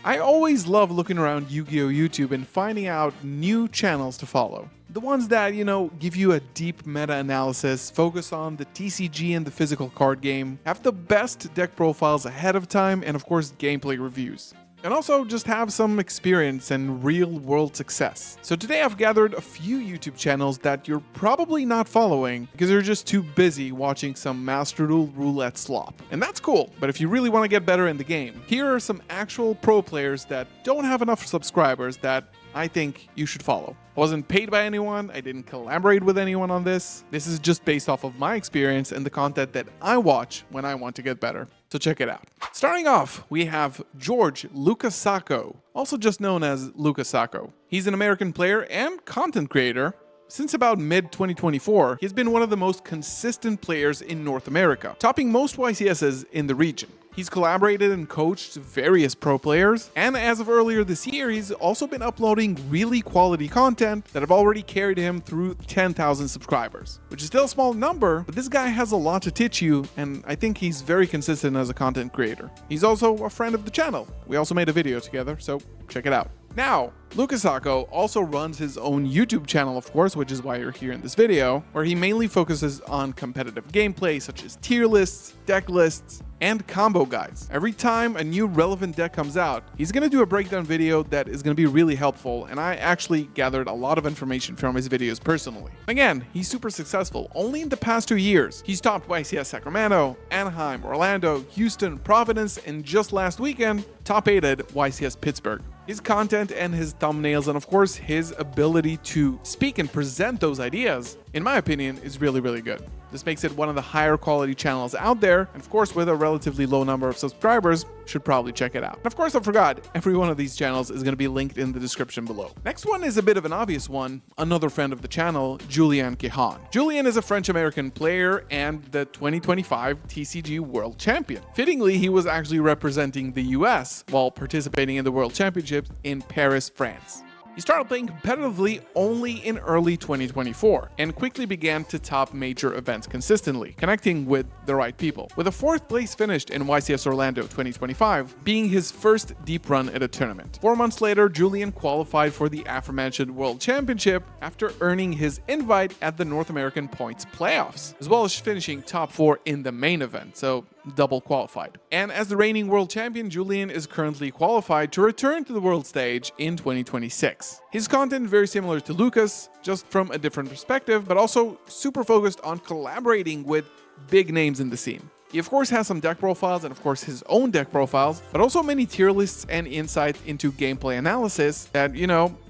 I always love looking around Yu-Gi-Oh! YouTube and finding out new channels to follow. The ones that, give you a deep meta-analysis, focus on the TCG and the physical card game, have the best deck profiles ahead of time, and of course gameplay reviews. And also just have some experience and real-world success. So today I've gathered a few YouTube channels that you're probably not following because you're just too busy watching some Master Duel roulette slop. And that's cool, but if you really want to get better in the game, here are some actual pro players that don't have enough subscribers that I think you should follow. I wasn't paid by anyone, I didn't collaborate with anyone on this. This is just based off of my experience and the content that I watch when I want to get better. So check it out. Starting off, we have George Lucas Sacco, also just known as Lucas Sacco. He's an American player and content creator. Since about mid-2024, he's been one of the most consistent players in North America, topping most YCSs in the region. He's collaborated and coached various pro players, and as of earlier this year, he's also been uploading really quality content that have already carried him through 10,000 subscribers, which is still a small number, but this guy has a lot to teach you, and I think he's very consistent as a content creator. He's also a friend of the channel. We also made a video together, so check it out. Now, Lucas Sacco also runs his own YouTube channel, of course, which is why you're here in this video, where he mainly focuses on competitive gameplay such as tier lists, deck lists, and combo guides. Every time a new relevant deck comes out, he's going to do a breakdown video that is going to be really helpful, and I actually gathered a lot of information from his videos personally. Again, he's super successful. Only in the past 2 years, he's topped YCS Sacramento, Anaheim, Orlando, Houston, Providence, and just last weekend, top 8'd YCS Pittsburgh. His content and his thumbnails, and of course his ability to speak and present those ideas, in my opinion, is really, really good. This makes it one of the higher quality channels out there, and of course with a relatively low number of subscribers, should probably check it out. And of course I forgot, every one of these channels is going to be linked in the description below. Next one is a bit of an obvious one, another friend of the channel, Julien Kehon. Julien is a French-American player and the 2025 TCG World Champion. Fittingly, he was actually representing the US while participating in the World Championships in Paris, France. He started playing competitively only in early 2024 and quickly began to top major events consistently, connecting with the right people, with a 4th place finished in YCS Orlando 2025 being his first deep run at a tournament. 4 months later, Julien qualified for the aforementioned World Championship after earning his invite at the North American Points Playoffs, as well as finishing top 4 in the main event, so double qualified. And as the reigning world champion, Julien is currently qualified to return to the world stage in 2026. His content very similar to Lucas, just from a different perspective, but also super focused on collaborating with big names in the scene. He of course has some deck profiles and of course his own deck profiles, but also many tier lists and insight into gameplay analysis that,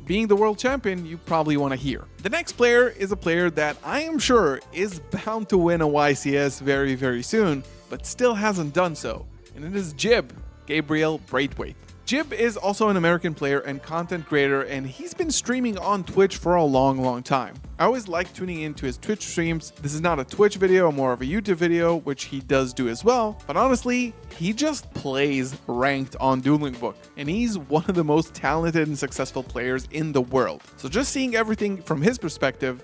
being the world champion, you probably want to hear. The next player is a player that I am sure is bound to win a YCS very, very soon, but still hasn't done so, and it is Jib, Gabriel Braithwaite. Jib is also an American player and content creator, and he's been streaming on Twitch for a long time. I always like tuning into his Twitch streams. This is not a Twitch video, more of a YouTube video, which he does do as well. But honestly, he just plays ranked on Dueling Book, and he's one of the most talented and successful players in the world. So just seeing everything from his perspective,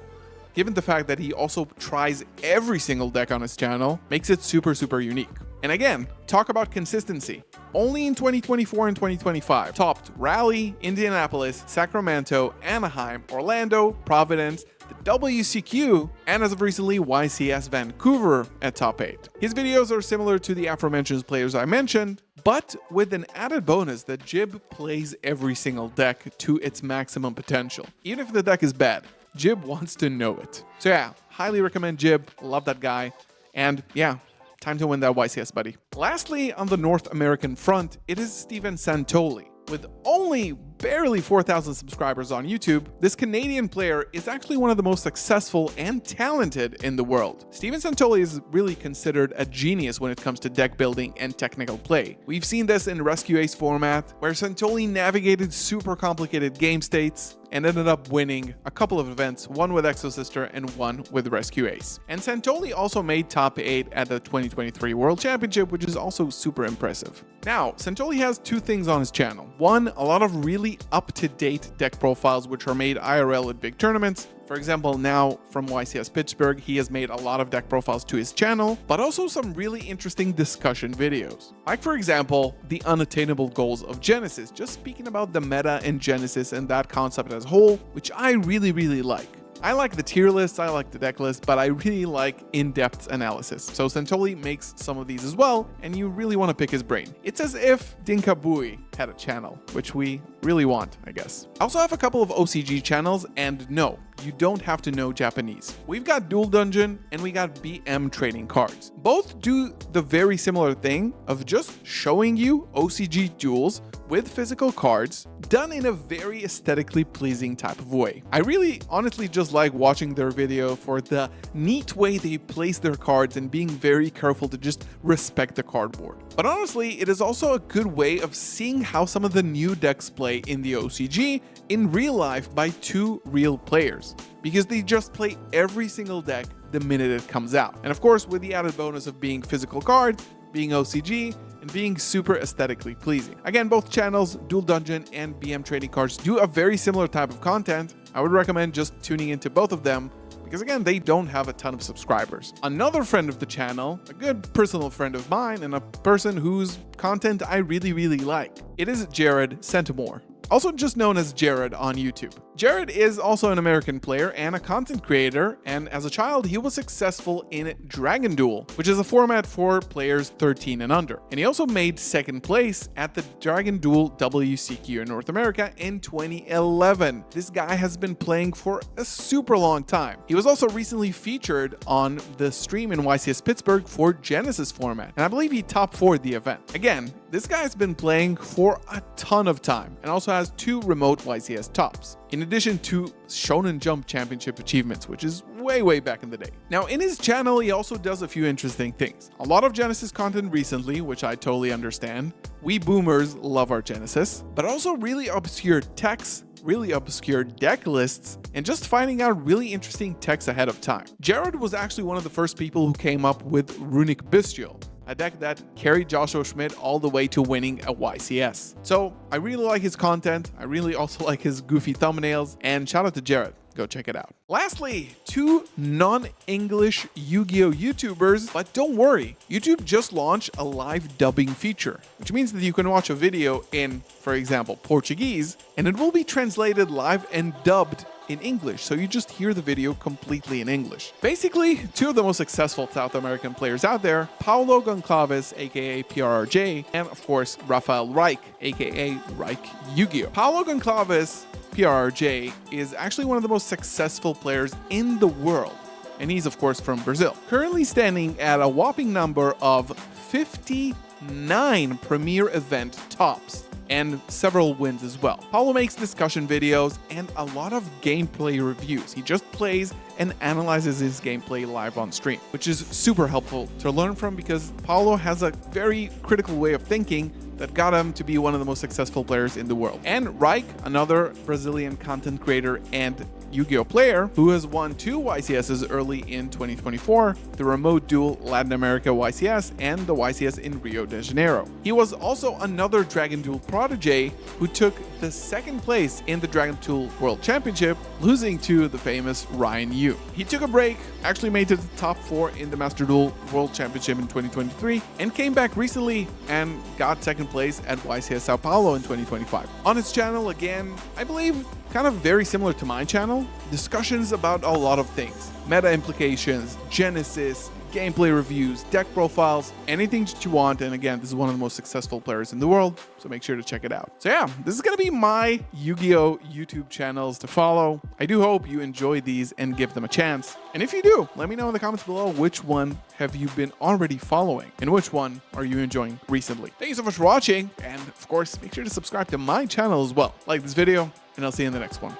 given the fact that he also tries every single deck on his channel, makes it super unique. And again, talk about consistency. Only in 2024 and 2025, topped Raleigh, Indianapolis, Sacramento, Anaheim, Orlando, Providence, the WCQ, and as of recently, YCS Vancouver at top 8. His videos are similar to the aforementioned players I mentioned, but with an added bonus that Jib plays every single deck to its maximum potential. Even if the deck is bad, Jib wants to know it. So yeah, highly recommend Jib, love that guy, and yeah, time to win that YCS, buddy. Lastly, on the North American front, it is Steven Santoli. With only barely 4,000 subscribers on YouTube, this Canadian player is actually one of the most successful and talented in the world. Steven Santoli is really considered a genius when it comes to deck building and technical play. We've seen this in Rescue Ace format, where Santoli navigated super complicated game states and ended up winning a couple of events, one with Exosister and one with Rescue Ace. And Santoli also made top 8 at the 2023 World Championship, which is also super impressive. Now, Santoli has 2 things on his channel. One, a lot of really really up-to-date deck profiles which are made IRL at big tournaments. For example, now from YCS Pittsburgh, he has made a lot of deck profiles to his channel, but also some really interesting discussion videos. Like for example, the unattainable goals of Genesis, just speaking about the meta in Genesis and that concept as a whole, which I really like. I like the tier lists, I like the deck list, but I really like in-depth analysis. So Santoli makes some of these as well, and you really want to pick his brain. It's as if Dinkabui had a channel, which we really want, I guess. I also have a couple of OCG channels, and no, you don't have to know Japanese. We've got Duel Dungeon and we got BM trading cards. Both do the very similar thing of just showing you OCG duels with physical cards done in a very aesthetically pleasing type of way. I really honestly just like watching their video for the neat way they place their cards and being very careful to just respect the cardboard. But honestly, it is also a good way of seeing how some of the new decks play in the OCG in real life by two real players, because they just play every single deck the minute it comes out. And of course, with the added bonus of being physical cards, being OCG, and being super aesthetically pleasing. Again, both channels, Duel Dungeon and BM Trading Cards, do a very similar type of content. I would recommend just tuning into both of them, because again, they don't have a ton of subscribers. Another friend of the channel, a good personal friend of mine, and a person whose content I really like. It is Jarrid Centamore, also just known as Jarrid on YouTube. Jarrid is also an American player and a content creator, and as a child, he was successful in Dragon Duel, which is a format for players 13 and under. And he also made second place at the Dragon Duel WCQ in North America in 2011. This guy has been playing for a super long time. He was also recently featured on the stream in YCS Pittsburgh for Genesis format, and I believe he top 4'd the event. Again, this guy's been playing for a ton of time and also has 2 remote YCS tops, in addition to Shonen Jump Championship achievements, which is way back in the day. Now, in his channel, he also does a few interesting things. A lot of Genesis content recently, which I totally understand. We boomers love our Genesis, but also really obscure techs, really obscure deck lists, and just finding out really interesting techs ahead of time. Jarrid was actually one of the first people who came up with Runic Bestial, a deck that carried Joshua Schmidt all the way to winning a YCS. So I really like his content, I really also like his goofy thumbnails, and shout out to Jarrid. Go check it out. Lastly, 2 non-English Yu-Gi-Oh! YouTubers, but don't worry, YouTube just launched a live dubbing feature, which means that you can watch a video in, for example, Portuguese, and it will be translated live and dubbed in English, so you just hear the video completely in English. Basically, 2 of the most successful South American players out there, Paulo Goncalves, aka PRRJ, and of course, Rafael Reich, aka ReichYGO. Paulo Goncalves, PRRJ, is actually one of the most successful players in the world, and he's of course from Brazil. Currently standing at a whopping number of 59 premier event tops, and several wins as well. Paulo makes discussion videos and a lot of gameplay reviews. He just plays and analyzes his gameplay live on stream, which is super helpful to learn from because Paulo has a very critical way of thinking that got him to be one of the most successful players in the world. And Reich, another Brazilian content creator and Yu-Gi-Oh! Player who has won 2 YCSs early in 2024, the Remote Duel Latin America YCS and the YCS in Rio de Janeiro. He was also another Dragon Duel protege who took the 2nd place in the Dragon Duel World Championship, losing to the famous Ryan Yu. He took a break, actually made it to the top 4 in the Master Duel World Championship in 2023, and came back recently and got 2nd place at YCS Sao Paulo in 2025. On his channel, again, I believe kind of very similar to my channel, discussions about a lot of things. Meta implications, Genesis, gameplay reviews, deck profiles, anything that you want. And again, this is one of the most successful players in the world, so make sure to check it out. So yeah, this is gonna be my Yu-Gi-Oh! YouTube channels to follow. I do hope you enjoy these and give them a chance. And if you do, let me know in the comments below which one have you been already following and which one are you enjoying recently. Thank you so much for watching, and of course, make sure to subscribe to my channel as well. Like this video, and I'll see you in the next one.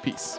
Peace.